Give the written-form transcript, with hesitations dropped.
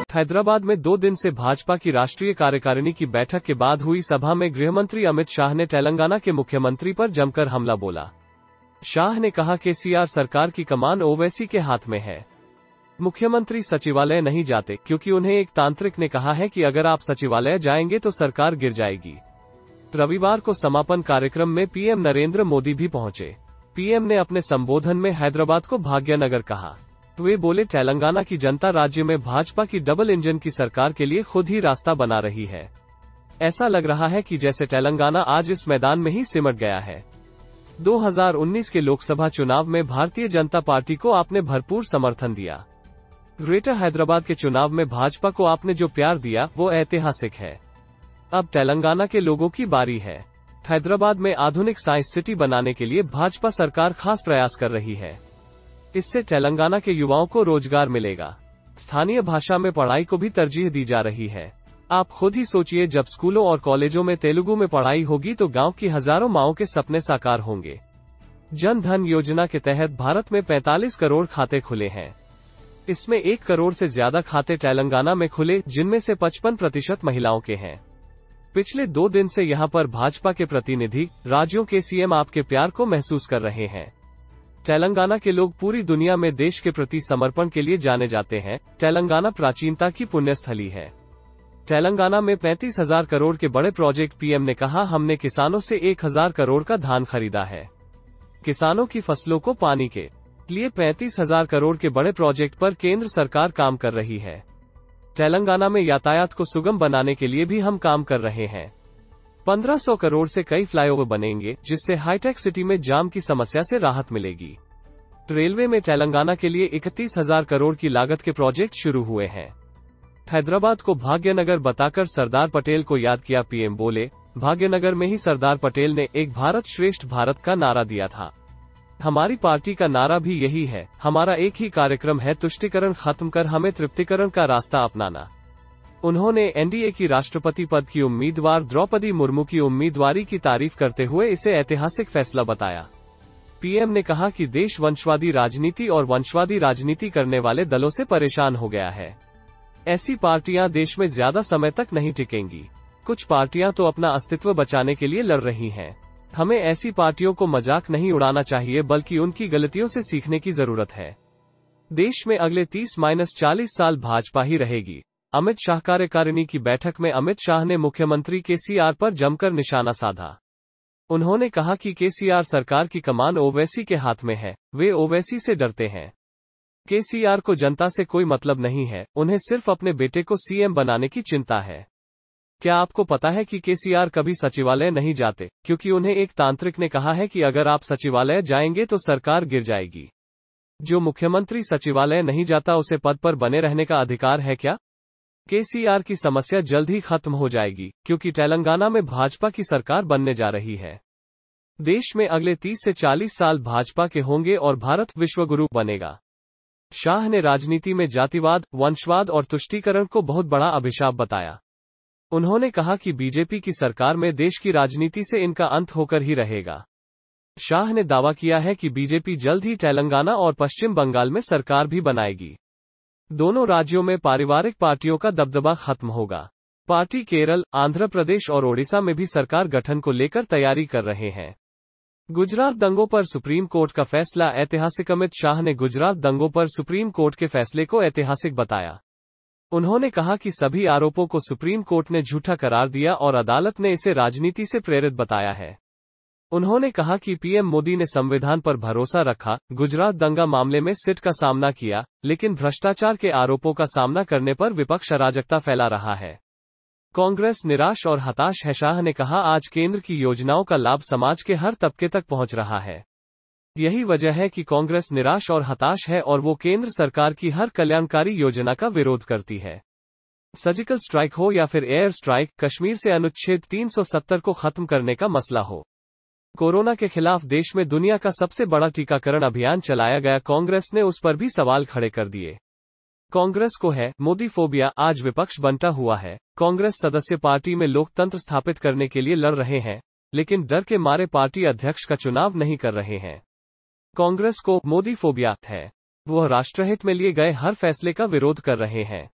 हैदराबाद में 2 दिन से भाजपा की राष्ट्रीय कार्यकारिणी की बैठक के बाद हुई सभा में गृहमंत्री अमित शाह ने तेलंगाना के मुख्यमंत्री पर जमकर हमला बोला। शाह ने कहा केसीआर सरकार की कमान ओवैसी के हाथ में है। मुख्यमंत्री सचिवालय नहीं जाते क्योंकि उन्हें एक तांत्रिक ने कहा है कि अगर आप सचिवालय जाएंगे तो सरकार गिर जाएगी। रविवार को समापन कार्यक्रम में पीएम नरेंद्र मोदी भी पहुंचे। पीएम ने अपने संबोधन में हैदराबाद को भाग्यनगर कहा। वे बोले तेलंगाना की जनता राज्य में भाजपा की डबल इंजन की सरकार के लिए खुद ही रास्ता बना रही है। ऐसा लग रहा है कि जैसे तेलंगाना आज इस मैदान में ही सिमट गया है। 2019 के लोकसभा चुनाव में भारतीय जनता पार्टी को आपने भरपूर समर्थन दिया। ग्रेटर हैदराबाद के चुनाव में भाजपा को आपने जो प्यार दिया वो ऐतिहासिक है। अब तेलंगाना के लोगों की बारी है। हैदराबाद में आधुनिक साइंस सिटी बनाने के लिए भाजपा सरकार खास प्रयास कर रही है। इससे तेलंगाना के युवाओं को रोजगार मिलेगा। स्थानीय भाषा में पढ़ाई को भी तरजीह दी जा रही है। आप खुद ही सोचिए, जब स्कूलों और कॉलेजों में तेलुगु में पढ़ाई होगी तो गांव की हजारों माओं के सपने साकार होंगे। जन धन योजना के तहत भारत में 45 करोड़ खाते खुले हैं। इसमें 1 करोड़ से ज्यादा खाते तेलंगाना में खुले, जिनमें से 55% महिलाओं के हैं। पिछले 2 दिन से यहां पर भाजपा के प्रतिनिधि राज्यों के सीएम आपके प्यार को महसूस कर रहे हैं। तेलंगाना के लोग पूरी दुनिया में देश के प्रति समर्पण के लिए जाने जाते हैं। तेलंगाना प्राचीनता की पुण्यस्थली है। तेलंगाना में 35,000 करोड़ के बड़े प्रोजेक्ट। पीएम ने कहा, हमने किसानों से 1,000 करोड़ का धान खरीदा है। किसानों की फसलों को पानी के लिए 35,000 करोड़ के बड़े प्रोजेक्ट पर केंद्र सरकार काम कर रही है। तेलंगाना में यातायात को सुगम बनाने के लिए भी हम काम कर रहे हैं। 1500 करोड़ से कई फ्लाईओवर बनेंगे, जिससे हाईटेक सिटी में जाम की समस्या से राहत मिलेगी। रेलवे में तेलंगाना के लिए 31,000 करोड़ की लागत के प्रोजेक्ट शुरू हुए हैं। हैदराबाद को भाग्यनगर बताकर सरदार पटेल को याद किया। पीएम बोले, भाग्यनगर में ही सरदार पटेल ने एक भारत श्रेष्ठ भारत का नारा दिया था। हमारी पार्टी का नारा भी यही है। हमारा एक ही कार्यक्रम है, तुष्टीकरण खत्म कर हमें तृप्तिकरण का रास्ता अपनाना। उन्होंने एनडीए की राष्ट्रपति पद की उम्मीदवार द्रौपदी मुर्मू की उम्मीदवारी की तारीफ करते हुए इसे ऐतिहासिक फैसला बताया। पीएम ने कहा कि देश वंशवादी राजनीति और वंशवादी राजनीति करने वाले दलों से परेशान हो गया है। ऐसी पार्टियां देश में ज्यादा समय तक नहीं टिकेंगी। कुछ पार्टियां तो अपना अस्तित्व बचाने के लिए लड़ रही हैं। हमें ऐसी पार्टियों को मजाक नहीं उड़ाना चाहिए, बल्कि उनकी गलतियों से सीखने की जरूरत है। देश में अगले 30-40 साल भाजपा ही रहेगी। अमित शाह कार्यकारिणी की बैठक में अमित शाह ने मुख्यमंत्री केसीआर पर जमकर निशाना साधा। उन्होंने कहा कि केसीआर सरकार की कमान ओवैसी के हाथ में है। वे ओवैसी से डरते हैं। केसीआर को जनता से कोई मतलब नहीं है, उन्हें सिर्फ अपने बेटे को सीएम बनाने की चिंता है। क्या आपको पता है कि केसीआर कभी सचिवालय नहीं जाते, क्योंकि उन्हें एक तांत्रिक ने कहा है कि अगर आप सचिवालय जाएंगे तो सरकार गिर जाएगी। जो मुख्यमंत्री सचिवालय नहीं जाता उसे पद पर बने रहने का अधिकार है क्या? केसीआर की समस्या जल्द ही खत्म हो जाएगी, क्योंकि तेलंगाना में भाजपा की सरकार बनने जा रही है। देश में अगले 30 से 40 साल भाजपा के होंगे और भारत विश्वगुरु बनेगा। शाह ने राजनीति में जातिवाद, वंशवाद और तुष्टीकरण को बहुत बड़ा अभिशाप बताया। उन्होंने कहा कि बीजेपी की सरकार में देश की राजनीति से इनका अंत होकर ही रहेगा। शाह ने दावा किया है कि बीजेपी जल्द ही तेलंगाना और पश्चिम बंगाल में सरकार भी बनाएगी। दोनों राज्यों में पारिवारिक पार्टियों का दबदबा खत्म होगा। पार्टी केरल, आंध्र प्रदेश और ओडिशा में भी सरकार गठन को लेकर तैयारी कर रहे हैं। गुजरात दंगों पर सुप्रीम कोर्ट का फैसला ऐतिहासिक। अमित शाह ने गुजरात दंगों पर सुप्रीम कोर्ट के फैसले को ऐतिहासिक बताया। उन्होंने कहा कि सभी आरोपों को सुप्रीम कोर्ट ने झूठा करार दिया और अदालत ने इसे राजनीति से प्रेरित बताया है। उन्होंने कहा कि पीएम मोदी ने संविधान पर भरोसा रखा, गुजरात दंगा मामले में सिट का सामना किया, लेकिन भ्रष्टाचार के आरोपों का सामना करने पर विपक्ष अराजकता फैला रहा है। कांग्रेस निराश और हताश है। शाह ने कहा, आज केंद्र की योजनाओं का लाभ समाज के हर तबके तक पहुंच रहा है। यही वजह है कि कांग्रेस निराश और हताश है और वो केंद्र सरकार की हर कल्याणकारी योजना का विरोध करती है। सर्जिकल स्ट्राइक हो या फिर एयर स्ट्राइक, कश्मीर से अनुच्छेद 370 को खत्म करने का मसला हो, कोरोना के खिलाफ देश में दुनिया का सबसे बड़ा टीकाकरण अभियान चलाया गया, कांग्रेस ने उस पर भी सवाल खड़े कर दिए। कांग्रेस को है मोदी फोबिया। आज विपक्ष बंटा हुआ है। कांग्रेस सदस्य पार्टी में लोकतंत्र स्थापित करने के लिए लड़ रहे हैं, लेकिन डर के मारे पार्टी अध्यक्ष का चुनाव नहीं कर रहे हैं। कांग्रेस को मोदी फोबिया है। वह राष्ट्रहित में लिए गए हर फैसले का विरोध कर रहे हैं।